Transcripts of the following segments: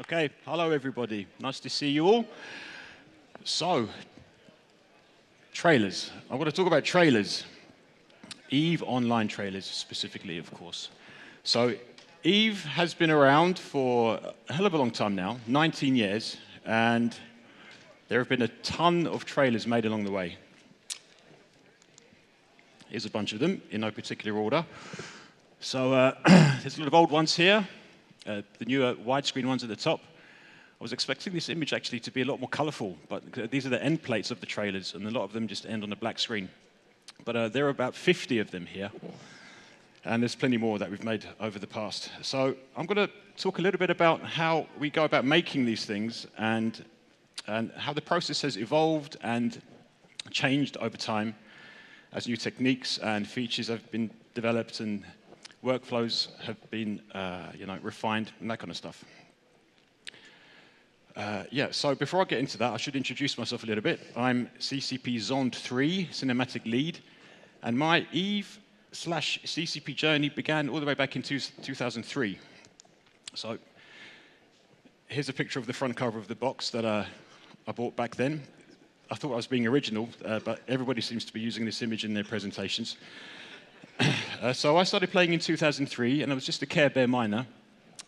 Okay, hello everybody. Nice to see you all. So, trailers. I want to talk about trailers. EVEOnline trailers specifically, of course. So, EVE has been around for a hell of a long time now, 19 years, and there have been a ton of trailers made along the way. Here's a bunch of them, in no particular order. So, there's a lot of old ones here. The newer widescreen ones at the top. I was expecting this image actually to be a lot more colorful, but these are the end plates of the trailers, and a lot of them just end on a black screen. But there are about 50 of them here, and there's plenty more that we've made over the past. So I'm going to talk a little bit about how we go about making these things and how the process has evolved and changed over time as new techniques and features have been developed and workflows have been refined and that kind of stuff. So before I get into that, I should introduce myself a little bit. I'm CCP Zond 3 Cinematic Lead, and my EVE/CCP journey began all the way back in 2003. So here's a picture of the front cover of the box that I bought back then. I thought I was being original, but everybody seems to be using this image in their presentations. So I started playing in 2003, and I was just a Care Bear miner.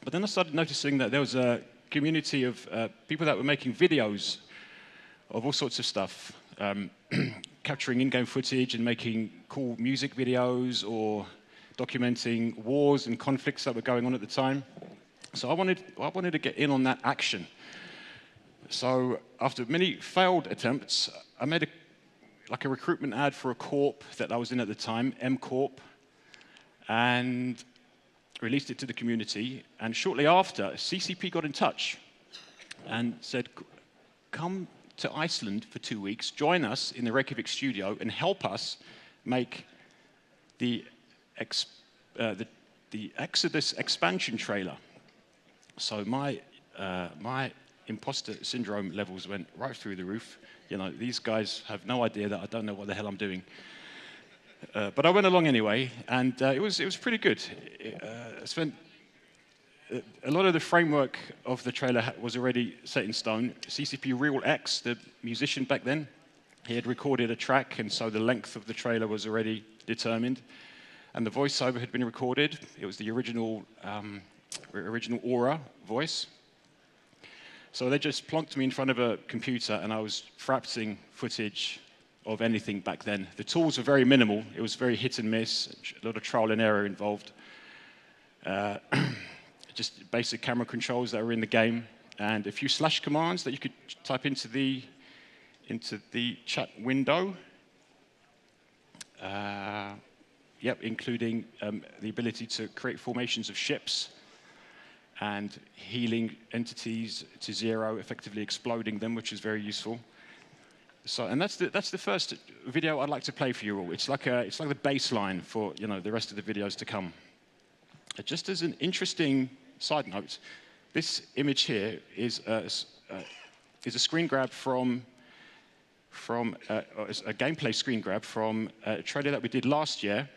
But then I started noticing that there was a community of people that were making videos of all sorts of stuff, capturing in-game footage and making cool music videos or documenting wars and conflicts that were going on at the time. So I wanted to get in on that action. So after many failed attempts, I made a recruitment ad for a corp that I was in at the time, M Corp, and released it to the community. And shortly after, CCP got in touch and said, come to Iceland for 2 weeks, join us in the Reykjavik studio, and help us make the Exodus expansion trailer. So my imposter syndrome levels went right through the roof. You know, these guys have no idea that I don't know what the hell I'm doing. But I went along anyway, and it was pretty good. I spent a lot of the framework of the trailer was already set in stone. CCP Real X, the musician back then, he had recorded a track, and so the length of the trailer was already determined. And the voiceover had been recorded. It was the original Aura voice. So they just plonked me in front of a computer, and I was frapsing footage of anything back then. The tools were very minimal. It was very hit and miss, a lot of trial and error involved. Just basic camera controls that were in the game, and a few slash commands that you could type into the chat window. Including the ability to create formations of ships and healing entities to zero, effectively exploding them, which is very useful. So, and that's the first video I'd like to play for you all. It's like the baseline for the rest of the videos to come. Just as an interesting side note, this image here is a screen grab from a gameplay screen grab from a trailer that we did last year,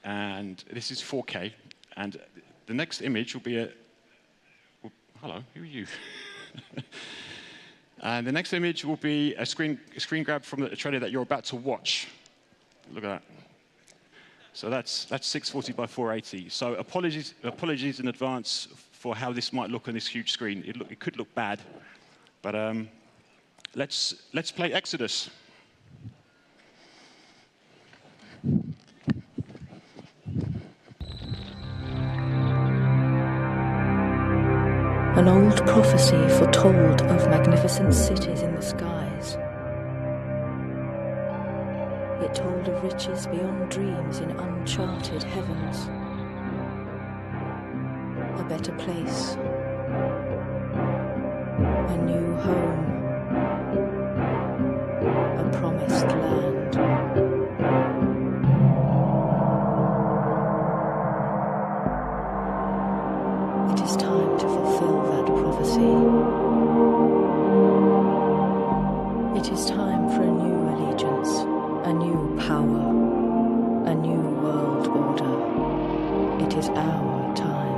and this is 4K. And the next image will be hello, who are you? And the next image will be a screen grab from the trailer that you're about to watch. Look at that. So that's 640 by 480. So apologies in advance for how this might look on this huge screen. It could look bad, but let's play Exodus. An old prophecy foretold of magnificent cities in the skies. It told of riches beyond dreams in uncharted heavens. A better place. A new home. A promised land. It is time to fulfill that prophecy. It is time for a new allegiance, a new power, a new world order. It is our time.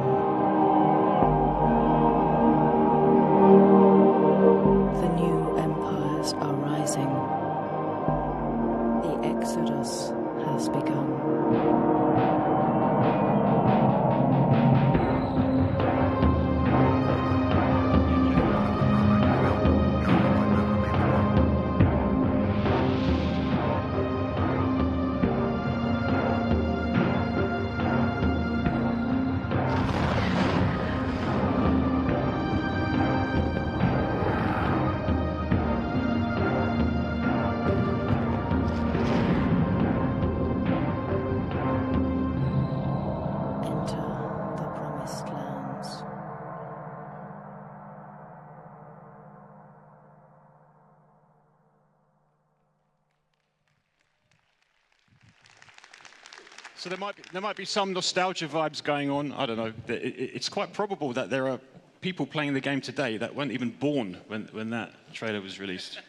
So there might be some nostalgia vibes going on. I don't know. It's quite probable that there are people playing the game today that weren't even born when that trailer was released.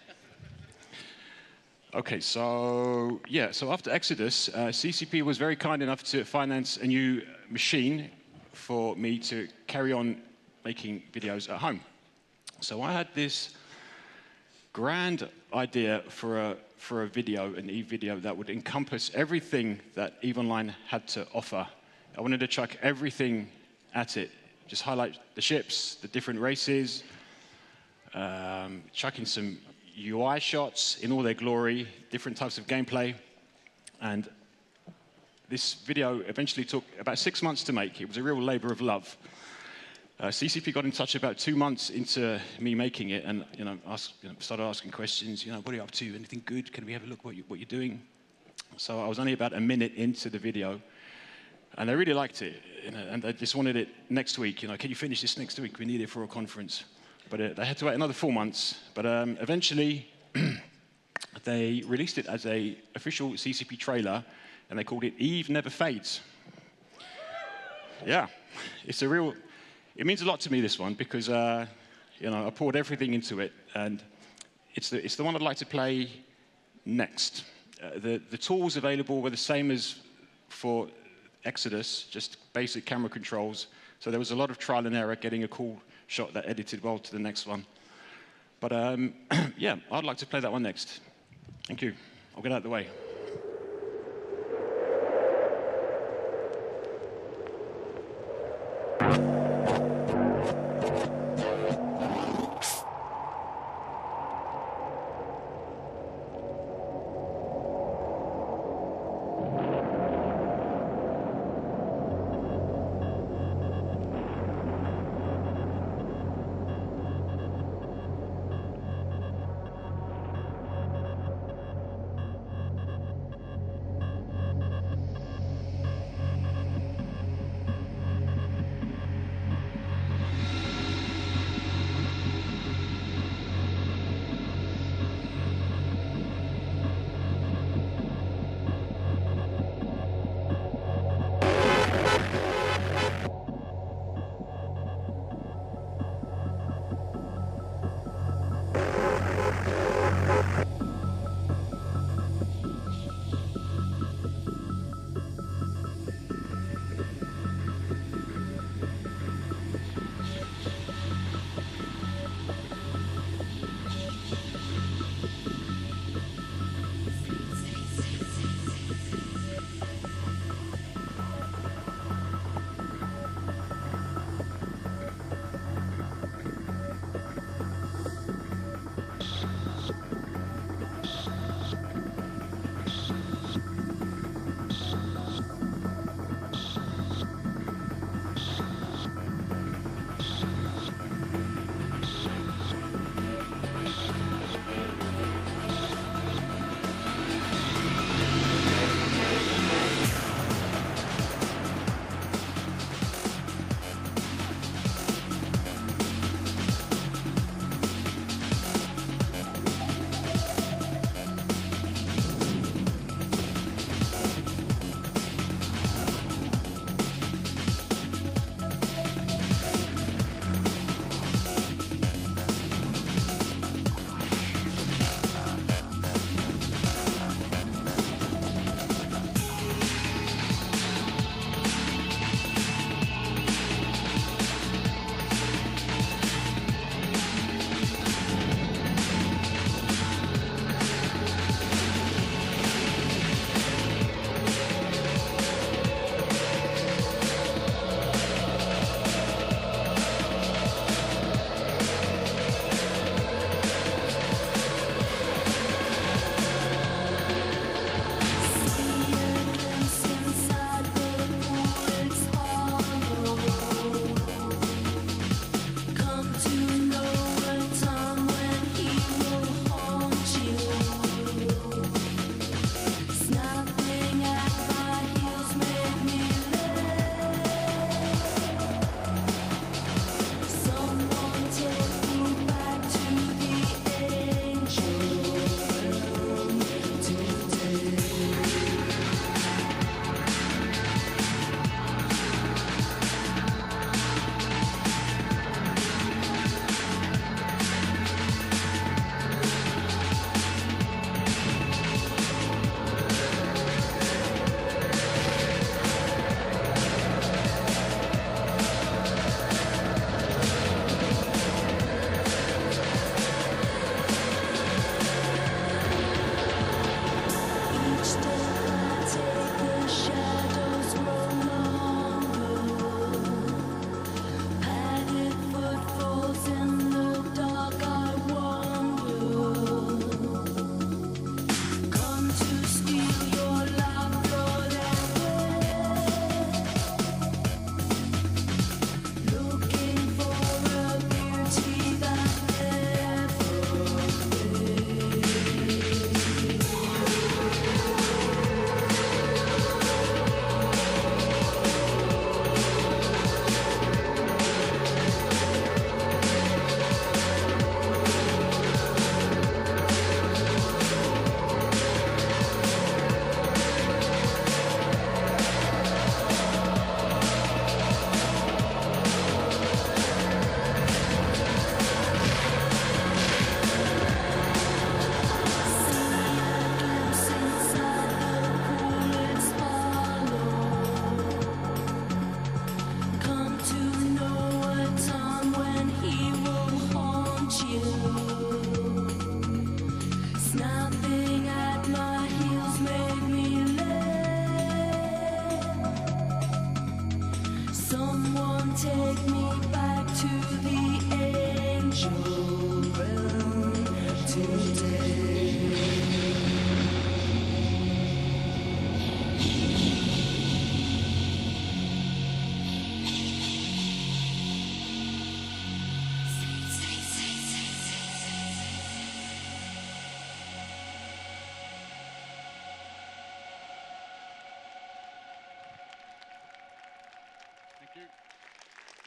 Okay, so yeah, so after Exodus, CCP was very kind enough to finance a new machine for me to carry on making videos at home. So I had this grand idea for a video, an e-video that would encompass everything that EVEOnline had to offer. I wanted to chuck everything at it, just highlight the ships, the different races, chuck in some UI shots in all their glory, different types of gameplay. And this video eventually took about 6 months to make. It was a real labor of love. CCP got in touch about 2 months into me making it, and started asking questions. What are you up to? Anything good? Can we have a look what you're doing? So I was only about a minute into the video, and they really liked it, and they just wanted it next week. Can you finish this next week? We need it for a conference. But they had to wait another 4 months. But eventually, they released it as an official CCP trailer, and they called it Eve Never Fades. Yeah, it means a lot to me, this one, because I poured everything into it, and it's the one I'd like to play next. The tools available were the same as for Exodus, just basic camera controls. So there was a lot of trial and error getting a cool shot that edited well to the next one. But yeah, I'd like to play that one next. Thank you. I'll get out of the way.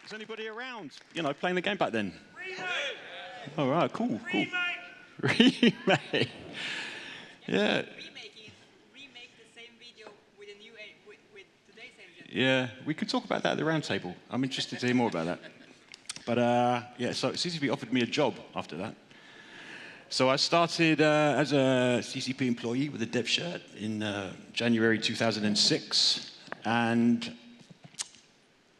Is anybody around? You know, playing the game back then? All right, cool, cool. Remake. Yeah. Remake the same video with a new with today's engine. Yeah, we could talk about that at the round table. I'm interested to hear more about that. But yeah, so CCP offered me a job after that. So I started as a CCP employee with a dev shirt in January 2006, and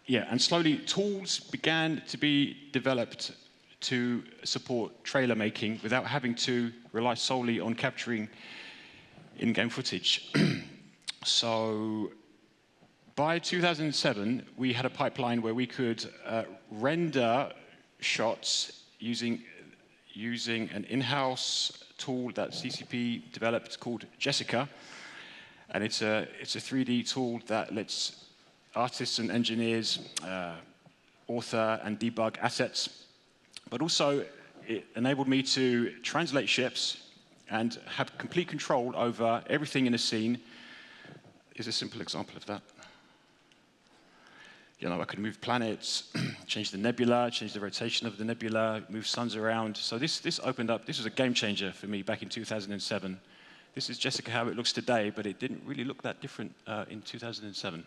yeah, and slowly tools began to be developed to support trailer making without having to rely solely on capturing in-game footage. So by 2007, we had a pipeline where we could render shots using an in-house tool that CCP developed called Jessica, and it's a 3D tool that lets artists and engineers author and debug assets. But also, it enabled me to translate ships and have complete control over everything in a scene. Here's a simple example of that. You know, I could move planets, change the nebula, change the rotation of the nebula, move suns around. So this opened up, this was a game changer for me back in 2007. This is Jessica how it looks today, but it didn't really look that different in 2007.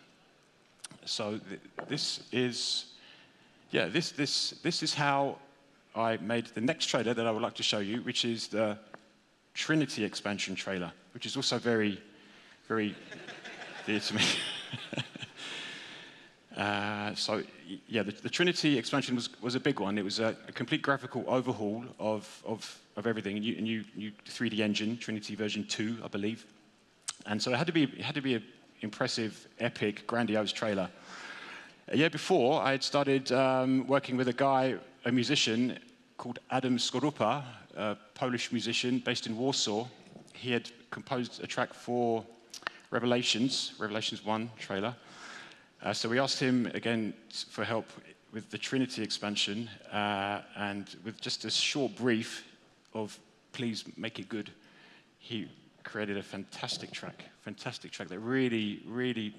So this is how I made the next trailer that I would like to show you, which is the Trinity expansion trailer, which is also very, very dear to me. So yeah, the Trinity expansion was a big one. It was a complete graphical overhaul of everything. A new 3D engine, Trinity version 2, I believe. And so it had to be an impressive, epic, grandiose trailer. A year before, I had started working with a musician called Adam Skorupa, a Polish musician based in Warsaw. He had composed a track for Revelations 1 trailer. So we asked him again for help with the Trinity expansion, and with just a short brief of please make it good, he created a fantastic track that really, really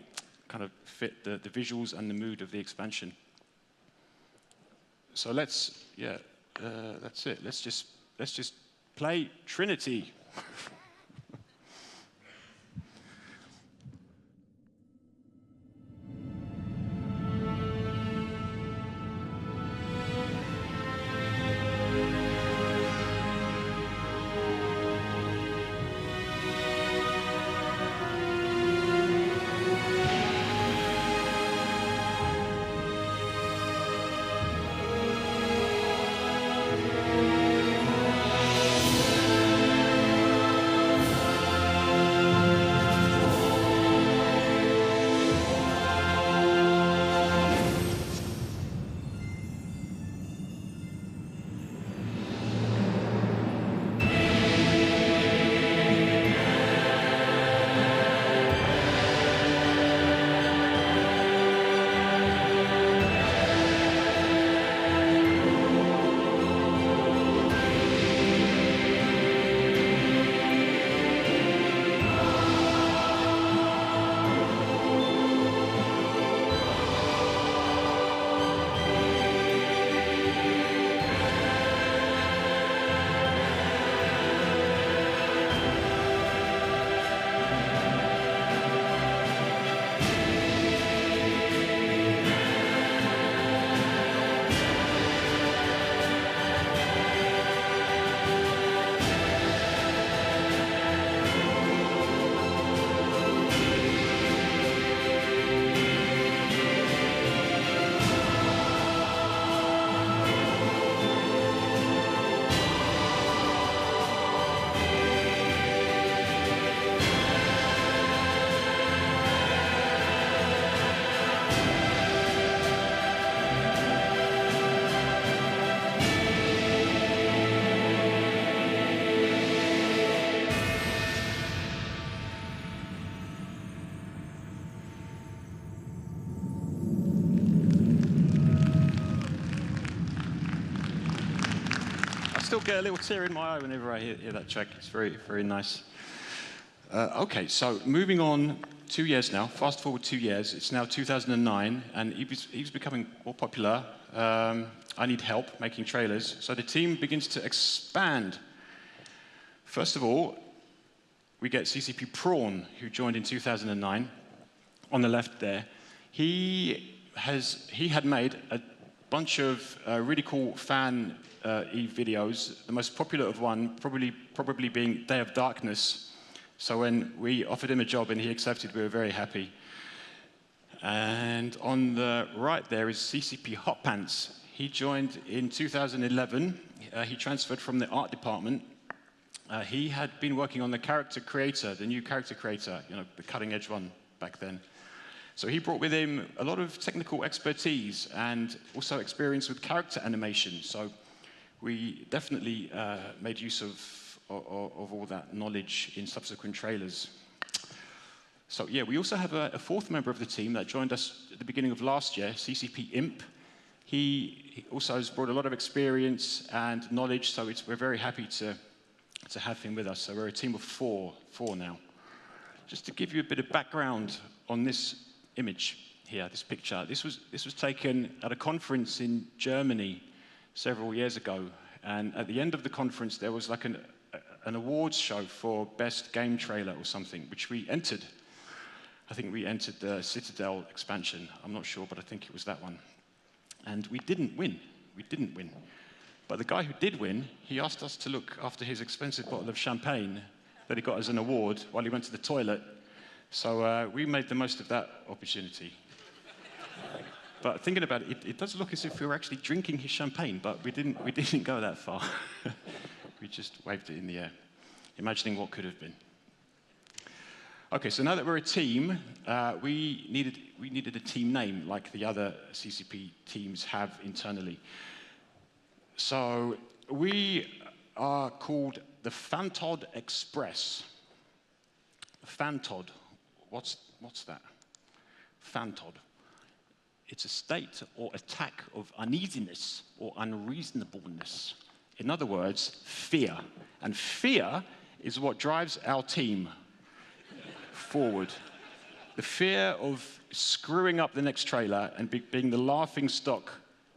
kind of fit the visuals and the mood of the expansion. So that's it. Let's just play Trinity. Still get a little tear in my eye whenever I hear that track. It's very, very nice. Okay, so moving on 2 years now. Fast forward 2 years. It's now 2009, and he's becoming more popular. I need help making trailers. So the team begins to expand. First of all, we get CCP Prawn, who joined in 2009. On the left there, he had made a bunch of really cool fan videos. The most popular of one probably being Day of Darkness. So when we offered him a job and he accepted, we were very happy. And on the right there is CCP Hot Pants. He joined in 2011. He transferred from the art department. He had been working on the character creator, the new character creator, the cutting edge one back then. So he brought with him a lot of technical expertise and also experience with character animation. So we definitely made use of all that knowledge in subsequent trailers. So yeah, we also have a fourth member of the team that joined us at the beginning of last year, CCP Imp. He also has brought a lot of experience and knowledge, so we're very happy to have him with us. So we're a team of four now. Just to give you a bit of background on this image here, this picture. This was taken at a conference in Germany several years ago, and at the end of the conference there was like an awards show for best game trailer or something, which we entered. I think we entered the Citadel expansion. I'm not sure, but I think it was that one. And we didn't win. But the guy who did win, he asked us to look after his expensive bottle of champagne that he got as an award while he went to the toilet. So we made the most of that opportunity. But thinking about it, it does look as if we were actually drinking his champagne, but we didn't go that far. We just waved it in the air, imagining what could have been. Okay, so now that we're a team, we needed a team name like the other CCP teams have internally. So we are called the Fantod Express. Fantod, what's that? Fantod. It's a state or attack of uneasiness or unreasonableness. In other words, fear. And fear is what drives our team forward. The fear of screwing up the next trailer and being the laughing stock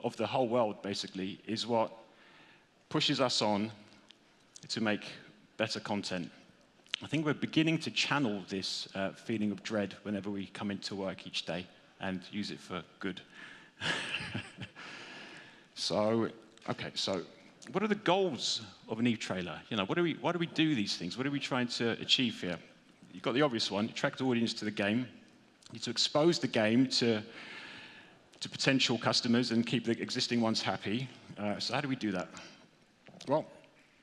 of the whole world, basically, is what pushes us on to make better content. I think we're beginning to channel this feeling of dread whenever we come into work each day and use it for good. So what are the goals of an EVE trailer? Why do we do these things? What are we trying to achieve here? You've got the obvious one, attract the audience to the game. You need to expose the game to potential customers and keep the existing ones happy. So how do we do that? Well,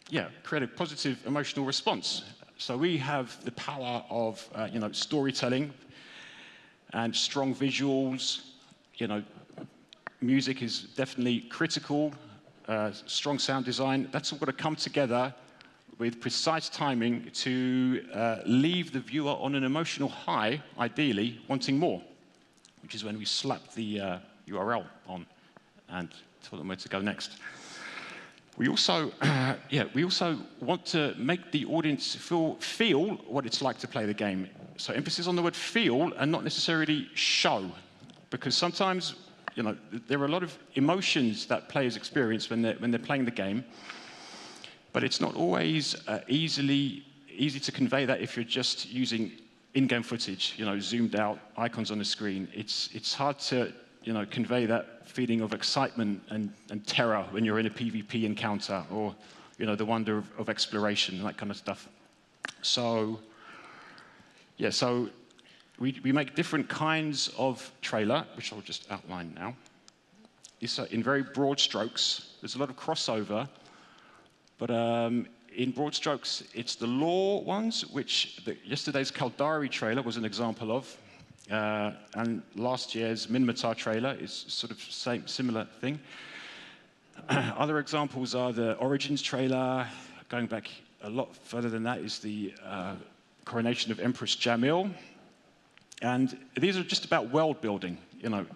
yeah, create a positive emotional response. So we have the power of storytelling and strong visuals. Music is definitely critical. Strong sound design. That's all got to come together with precise timing to leave the viewer on an emotional high, ideally wanting more, which is when we slap the URL on and tell them where to go next. We also want to make the audience feel what it's like to play the game. So emphasis on the word feel and not necessarily show, because sometimes there are a lot of emotions that players experience when they're playing the game. But it's not always easy to convey that if you're just using in-game footage, zoomed out icons on the screen. It's hard to convey that feeling of excitement and terror when you're in a PvP encounter, or the wonder of exploration and that kind of stuff. So yeah, so we make different kinds of trailer, which I'll just outline now. It's in very broad strokes. There's a lot of crossover. But in broad strokes, it's the lore ones, which yesterday's Caldari trailer was an example of. And last year's Minmatar trailer is sort of similar thing. Other examples are the Origins trailer. Going back a lot further than that is the coronation of Empress Jamil. And these are just about world building,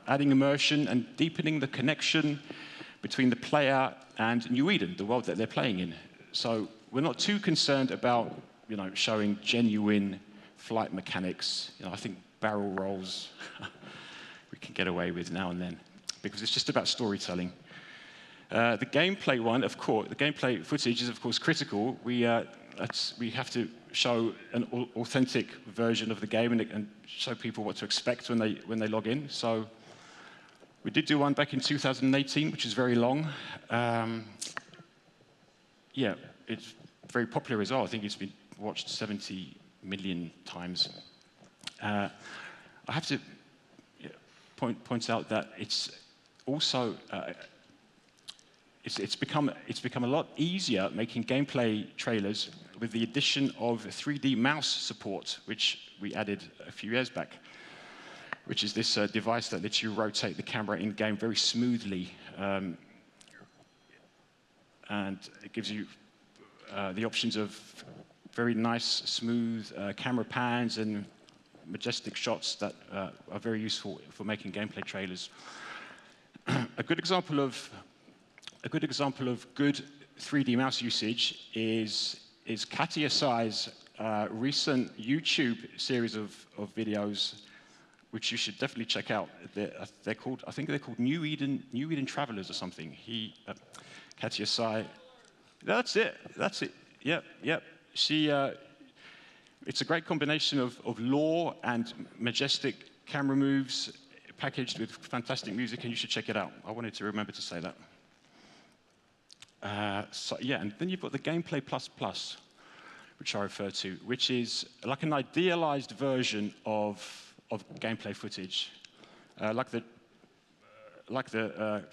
adding immersion and deepening the connection between the player and New Eden, the world that they're playing in. So we're not too concerned about, showing genuine flight mechanics. I think barrel rolls we can get away with now and then, because it's just about storytelling. The gameplay one, of course, the gameplay footage is of course critical. We have to show an authentic version of the game and show people what to expect when they log in. So we did do one back in 2018, which is very long. Yeah, it's very popular as well. I think it's been watched 70 million times. I have to point out that it's also it's become a lot easier making gameplay trailers with the addition of 3D mouse support, which we added a few years back, which is this device that lets you rotate the camera in-game very smoothly. And it gives you the options of very nice, smooth camera pans and majestic shots that are very useful for making gameplay trailers. A good example of good 3D mouse usage is Katia Sai's recent YouTube series of videos, which you should definitely check out. They're called, I think they're called New Eden Travelers or something. Katia Sai, that's it. Yep. She, it's a great combination of lore and majestic camera moves packaged with fantastic music, and you should check it out. I wanted to remember to say that. So yeah, and then you've got the Gameplay Plus, which I refer to, which is like an idealized version of gameplay footage, like the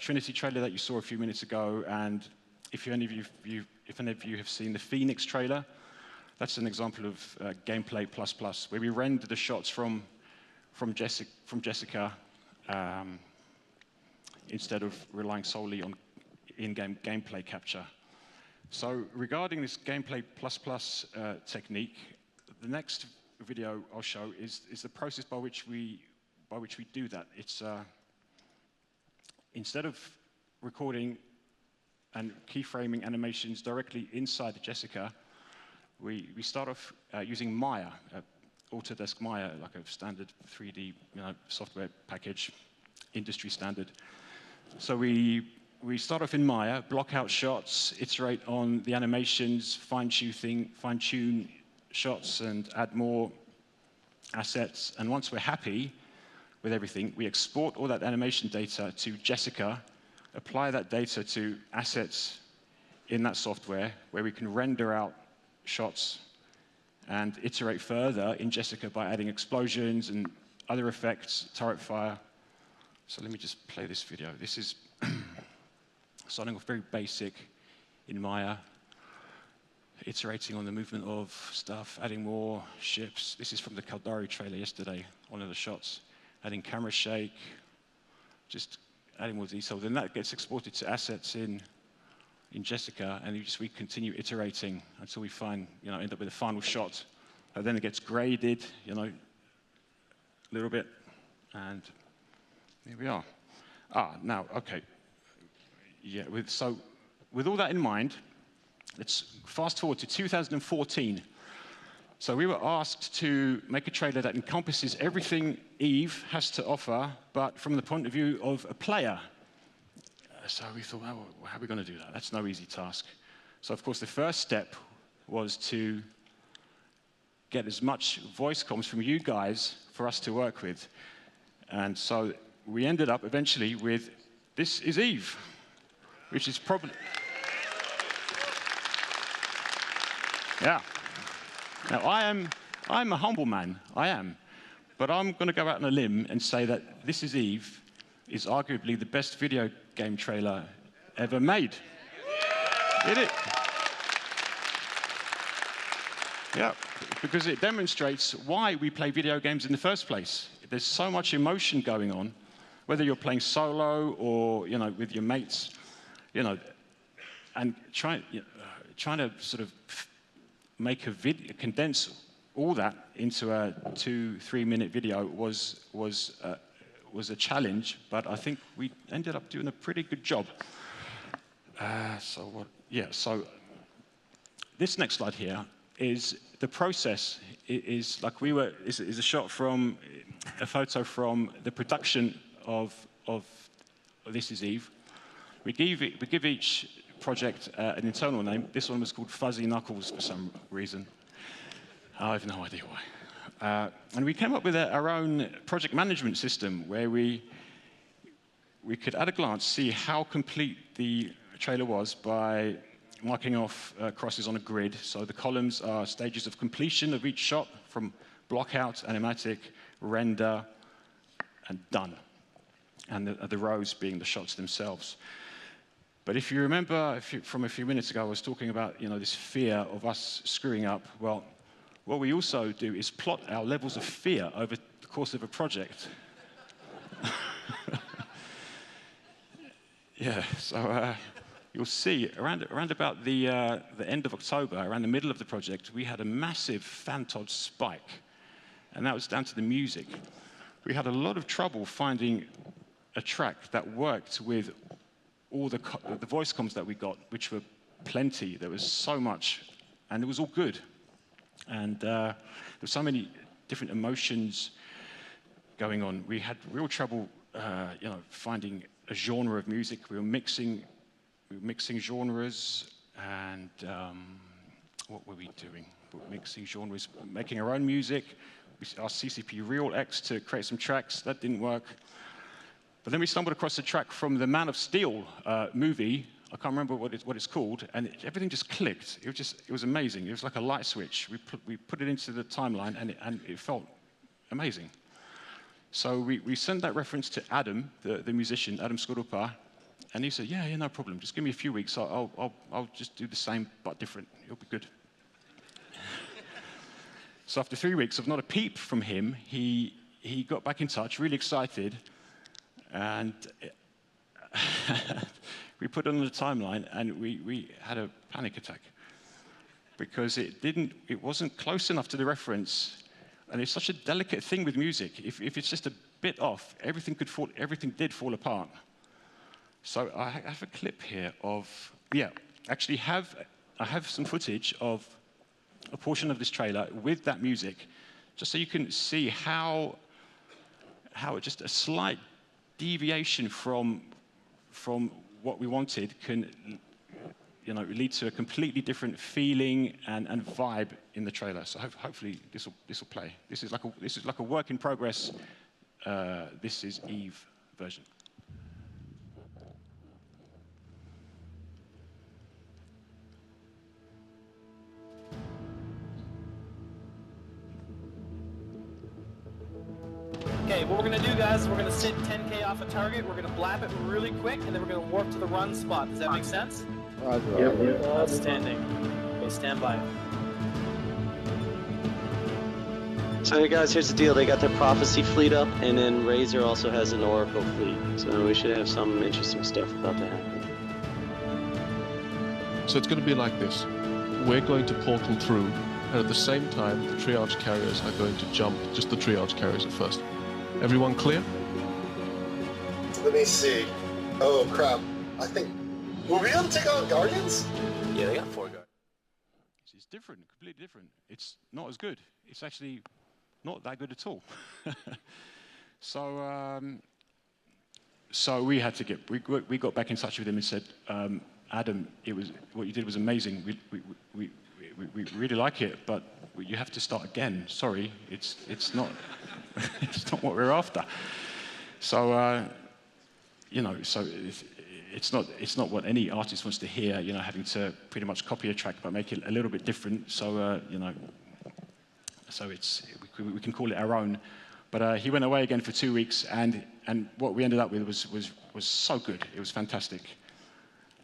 Trinity trailer that you saw a few minutes ago, and if any of you have seen the Phoenix trailer, that's an example of Gameplay Plus, where we render the shots from Jessica instead of relying solely on in-game gameplay capture. So regarding this Gameplay Plus technique, the next video I'll show is the process by which we do that. It's instead of recording and keyframing animations directly inside Jessica, we start off using Maya, Autodesk Maya, like a standard 3D software package, industry standard. So we start off in Maya, block out shots, iterate on the animations, fine-tune shots, and add more assets. And once we're happy with everything, we export all that animation data to Jessica, apply that data to assets in that software, where we can render out shots and iterate further in Jessica by adding explosions and other effects, turret fire. So let me just play this video. This is starting off very basic in Maya, iterating on the movement of stuff, adding more ships. This is from the Caldari trailer yesterday, one of the shots. Adding camera shake, just adding more detail. Then that gets exported to assets in Jessica, and we continue iterating until we end up with a final shot. And then it gets graded, a little bit, and here we are. Now, okay. Yeah, with all that in mind, let's fast forward to 2014. So we were asked to make a trailer that encompasses everything EVE has to offer, but from the point of view of a player. So we thought, well, how are we going to do that? That's no easy task. So of course, the first step was to get as much voice comms from you guys for us to work with. And so we ended up eventually with, "This is EVE," which is probably... Yeah. Now, I'm a humble man, I am. But I'm going to go out on a limb and say that "This is EVE" is arguably the best video game trailer ever made. Did it? Yeah, because it demonstrates why we play video games in the first place. There's so much emotion going on, whether you're playing solo or with your mates, and trying to sort of make a video, condense all that into a 2-3 minute video was a challenge, but I think we ended up doing a pretty good job. So this next slide here is the process. Is a shot from a photo from the production of This Is Eve. We give each project an internal name. This one was called Fuzzy Knuckles for some reason. I have no idea why. And we came up with our own project management system where we could at a glance see how complete the trailer was by marking off crosses on a grid. So the columns are stages of completion of each shot, from block out, animatic, render, and done. And the rows being the shots themselves. But if you remember from a few minutes ago, I was talking about this fear of us screwing up. Well, what we also do is plot our levels of fear over the course of a project. Yeah, so you'll see around about the end of October, around the middle of the project, we had a massive Fantod spike, and that was down to the music. We had a lot of trouble finding a track that worked with all the voice comms that we got, which were plenty. There was so much, and it was all good. And there were so many different emotions going on. We had real trouble, finding a genre of music. We were mixing genres, and what were we doing? We were mixing genres, making our own music. We asked CCP Real X to create some tracks. That didn't work. But then we stumbled across a track from the Man of Steel movie. I can't remember what it's called, and everything just clicked. It was amazing. It was like a light switch. We put it into the timeline, and it felt amazing. So we sent that reference to Adam, the musician, Adam Skorupa, and he said, yeah, no problem. Just give me a few weeks. I'll just do the same but different. It'll be good. So after 3 weeks of not a peep from him, he got back in touch, really excited, and we put it on the timeline, and we had a panic attack because it wasn't close enough to the reference. And it's such a delicate thing with music. If it's just a bit off, everything did fall apart. So I have a clip here of, actually I have some footage of a portion of this trailer with that music, just so you can see how just a slight deviation from what we wanted can lead to a completely different feeling and vibe in the trailer. So hopefully this will play. This is like a work in progress. This is Eve version. Okay, what we're going to do, guys, we're going to sit 10K off a target, we're going to blap it really quick, and then we're going to warp to the run spot. Does that make sense? Yep. Outstanding. Okay, stand by. So hey guys, here's the deal. They got their Prophecy fleet up, and then Razor also has an Oracle fleet. So we should have some interesting stuff about to happen. So it's going to be like this. We're going to portal through, and at the same time, the triage carriers are going to jump, just the triage carriers at first. Everyone clear? Let me see. Oh crap. I think... Will we be able to take on Guardians? Yeah, they got 4 guards. It's different, completely different. It's not as good. It's actually not that good at all. So we had to we got back in touch with him and said, Adam, what you did was amazing. We really like it, but you have to start again. Sorry, it's not it's not what we're after. So it's not what any artist wants to hear. Having to pretty much copy a track but make it a little bit different. So so we can call it our own. But he went away again for 2 weeks, and what we ended up with was so good. It was fantastic.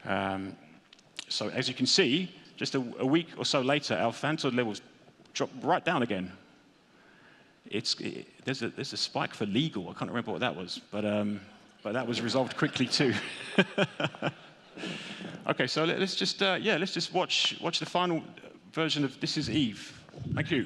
So as you can see, just a week or so later, our Fantod levels dropped right down again. There's a spike for legal. I can't remember what that was, but that was resolved quickly too. Okay, so let's just watch the final version of This Is Eve. Thank you.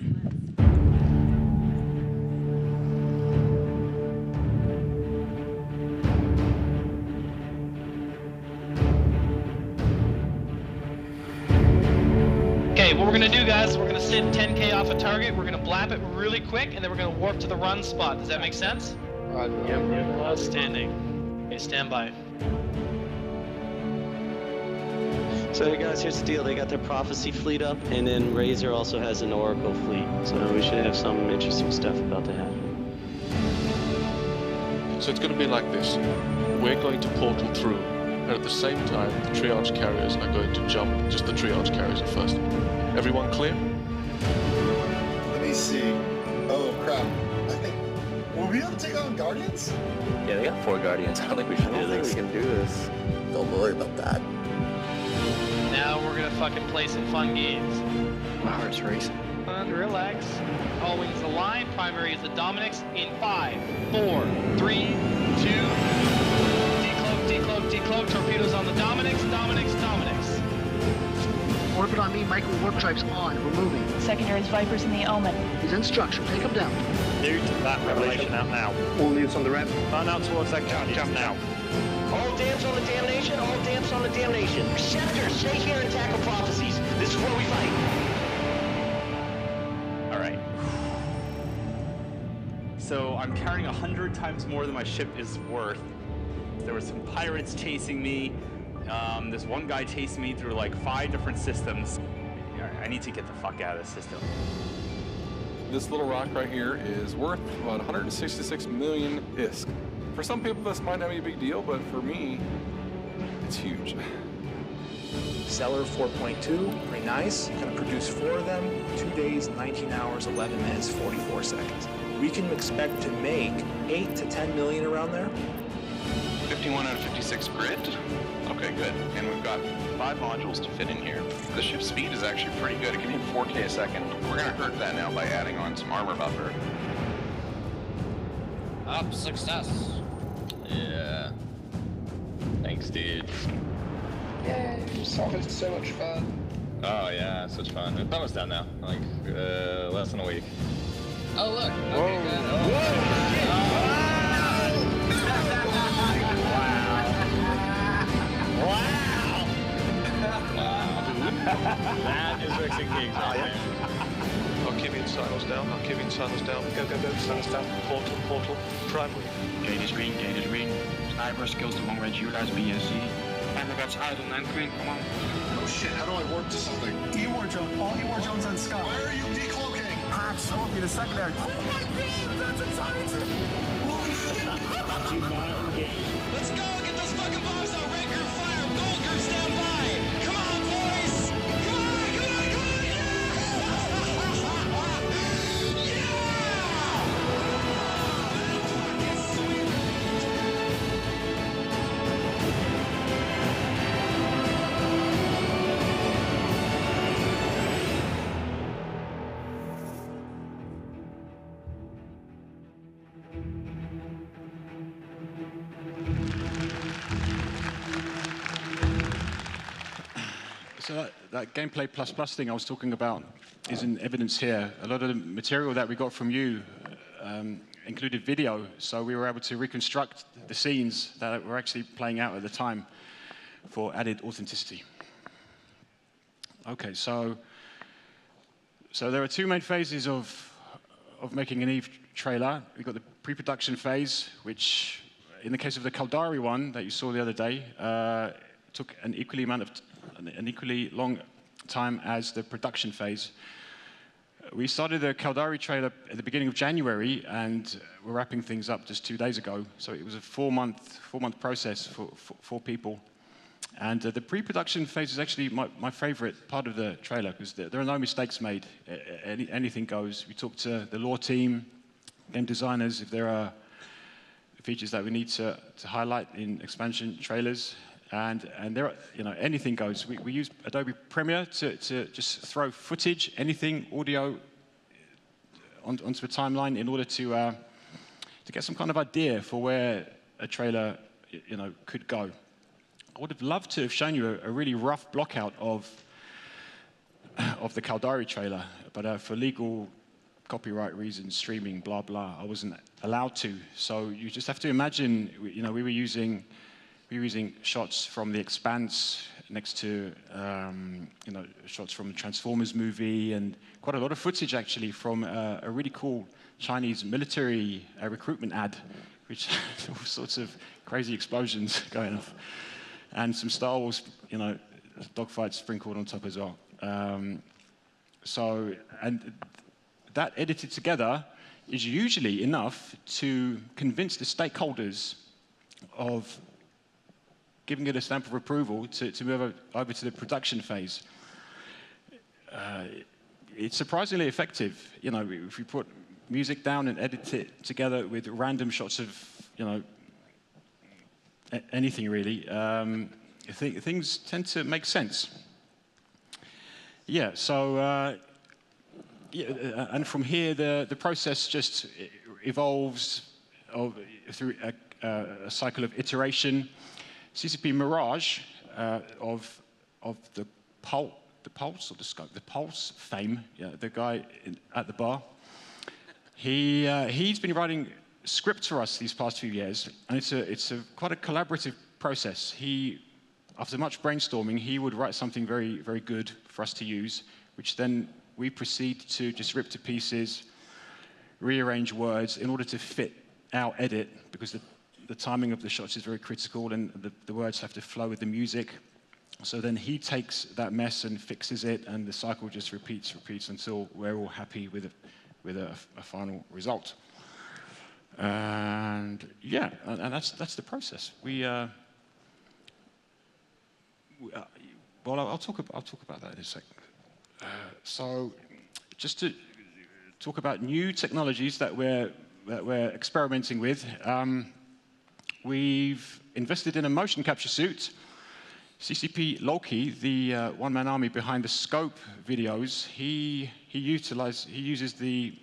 Okay, what we're going gonna do, guys, we're gonna sit 10K off a target, we're gonna blap it really quick, and then we're gonna warp to the run spot. Does that make sense? Yep. Outstanding. Okay, stand by. So hey guys, here's the deal. They got their prophecy fleet up, and then Razor also has an Oracle fleet. So we should have some interesting stuff about to happen. So it's going to be like this. We're going to portal through, and at the same time, the triage carriers are going to jump, just the triage carriers at first. Everyone clear? Let me see. Oh crap. I think. Will we be able to take on Guardians? Yeah, they got 4 Guardians. I don't think we should do this. we can do this. Don't worry about that. Now we're gonna fucking play some fun games. My heart's racing. And relax. All wings align. Primary is the Dominics. In 5, 4, 3, 2. Decloak, decloak, decloak. Torpedoes on the Dominics. Dominics, Dominics. Orbit on me, micro warp drives on. We're moving. Secondaries, Vipers in the Omen. He's in structure. Take him down. New to that revelation out now. All units on the ramp. Run out towards that jump now. All damps on the damnation, all damps on the damnation. Schefter, stay here and tackle prophecies. This is where we fight. All right. So I'm carrying 100 times more than my ship is worth. There were some pirates chasing me. There's one guy chasing me through like 5 different systems. I need to get the fuck out of this system. This little rock right here is worth about 166 million ISK. For some people, this might not be a big deal, but for me, it's huge. Seller 4.2, pretty nice. Gonna produce 4 of them, 2 days, 19 hours, 11 minutes, 44 seconds. We can expect to make 8 to 10 million around there. 51 out of 56 grid. Okay, good. And we've got 5 modules to fit in here. The ship's speed is actually pretty good. It can hit 4K a second. We're gonna hurt that now by adding on some armor buffer. Up, success. Yeah. Thanks, dude. Yay, this is so much fun. Oh yeah, such fun. It's almost done now. Like, less than a week. Oh look. Whoa. Okay, good. Oh. Wow. That is Rixing Kings right there. Archivian silos down, Archivian silos down. Go, go, go, silos down. Portal, portal, primary. Gate is green, gate is green. Sniper skills to long range ULAS, BSC. Timer got idle, 9 green, come on. Oh shit, how do I warp to something? E-War Jones, all E-War Jones on Scott. Where are you decloaking? Perhaps so be the secondary. Oh my god, that's a titan! Holy shit! Let's go, get those fucking bombs out. Red group fire, gold group stand by. Come on, boys! Come on, come on, come on! So that gameplay plus thing I was talking about is in evidence here. A lot of the material that we got from you included video, so we were able to reconstruct the scenes that were actually playing out at the time for added authenticity. Okay, so there are 2 main phases of making an EVE trailer. We've got the pre-production phase, which in the case of the Caldari one that you saw the other day, took an equally long time as the production phase. We started the Caldari trailer at the beginning of January, and we're wrapping things up just 2 days ago. So it was a 4-month process for 4 people. And the pre-production phase is actually my favorite part of the trailer, because there are no mistakes made. Anything goes. We talk to the lore team, game designers, if there are features that we need to highlight in expansion trailers. And there are, anything goes. We use Adobe Premiere to just throw footage, anything, audio, onto a timeline in order to get some kind of idea for where a trailer, could go. I would have loved to have shown you a really rough block out of the Caldari trailer, but for legal copyright reasons, streaming, blah blah, I wasn't allowed to. So you just have to imagine, we were using shots from The Expanse, next to you know, shots from the Transformers movie, and quite a lot of footage actually from a really cool Chinese military recruitment ad, which had all sorts of crazy explosions going off, and some Star Wars, you know, dogfights sprinkled on top as well. So, and that edited together is usually enough to convince the stakeholders of giving it a stamp of approval to move over to the production phase. It's surprisingly effective. You know, if you put music down and edit it together with random shots of, you know, anything really, things tend to make sense. Yeah, so, yeah, and from here, the process just evolves through a cycle of iteration. CCP Mirage of the Pulse or the Scope, the Pulse fame, yeah, the guy at the bar. He's been writing scripts for us these past few years, and it's quite a collaborative process. After much brainstorming, he would write something very, very good for us to use, which then we proceed to just rip to pieces, rearrange words in order to fit our edit, because the timing of the shots is very critical, and the words have to flow with the music. So then he takes that mess and fixes it, and the cycle just repeats until we're all happy with a final result. And yeah, and that's the process. Well, I'll talk about that in a second. So, just to talk about new technologies that we're experimenting with, we've invested in a motion capture suit. CCP Loki, the one-man army behind the Scope videos, he uses the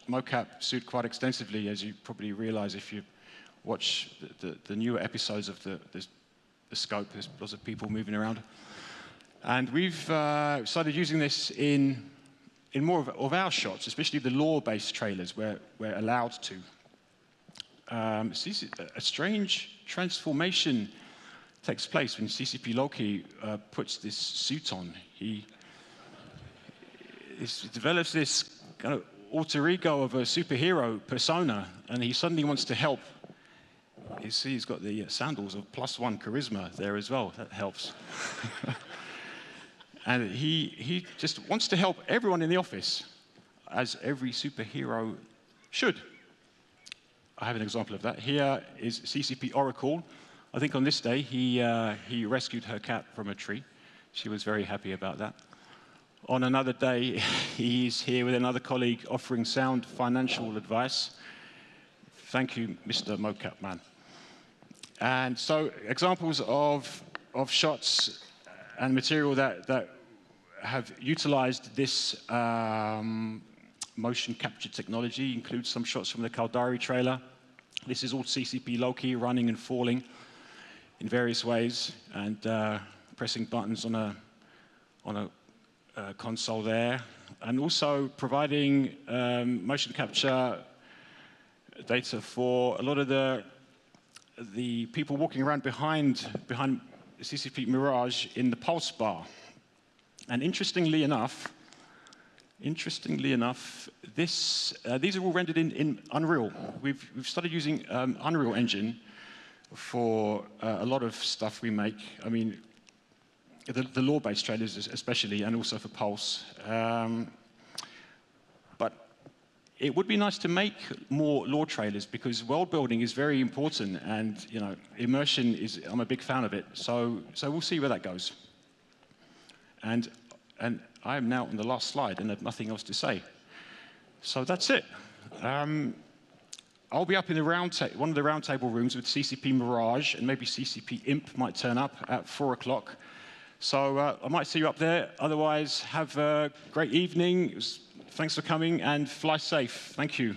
mocap suit quite extensively, as you probably realize if you watch the newer episodes of the Scope. There's lots of people moving around. And we've started using this in more of our shots, especially the lore-based trailers where we're allowed to. A strange transformation takes place when CCP Loki puts this suit on. He develops this kind of alter ego of a superhero persona, and he suddenly wants to help. You see, he's got the sandals of +1 charisma there as well. That helps. And he just wants to help everyone in the office, as every superhero should. I have an example of that. Here is CCP Oracle. I think on this day, he rescued her cat from a tree. She was very happy about that. On another day, he's here with another colleague offering sound financial advice. Thank you, Mr. Mocap Man. And so examples of shots and material that have utilized this motion capture technology include some shots from the Caldari trailer. This is all CCP Loki running and falling in various ways, and pressing buttons on a console there, and also providing motion capture data for a lot of the people walking around behind CCP Mirage in the Pulse bar. And interestingly enough, these are all rendered in Unreal. We've started using Unreal Engine for a lot of stuff we make. I mean, the lore-based trailers especially, and also for Pulse. But it would be nice to make more lore trailers, because world building is very important, and you know, immersion is. I'm a big fan of it. So we'll see where that goes. And I am now on the last slide and have nothing else to say. So that's it. I'll be up in one of the roundtable rooms with CCP Mirage, and maybe CCP Imp might turn up at 4 o'clock. So I might see you up there. Otherwise, have a great evening. Thanks for coming, and fly safe. Thank you.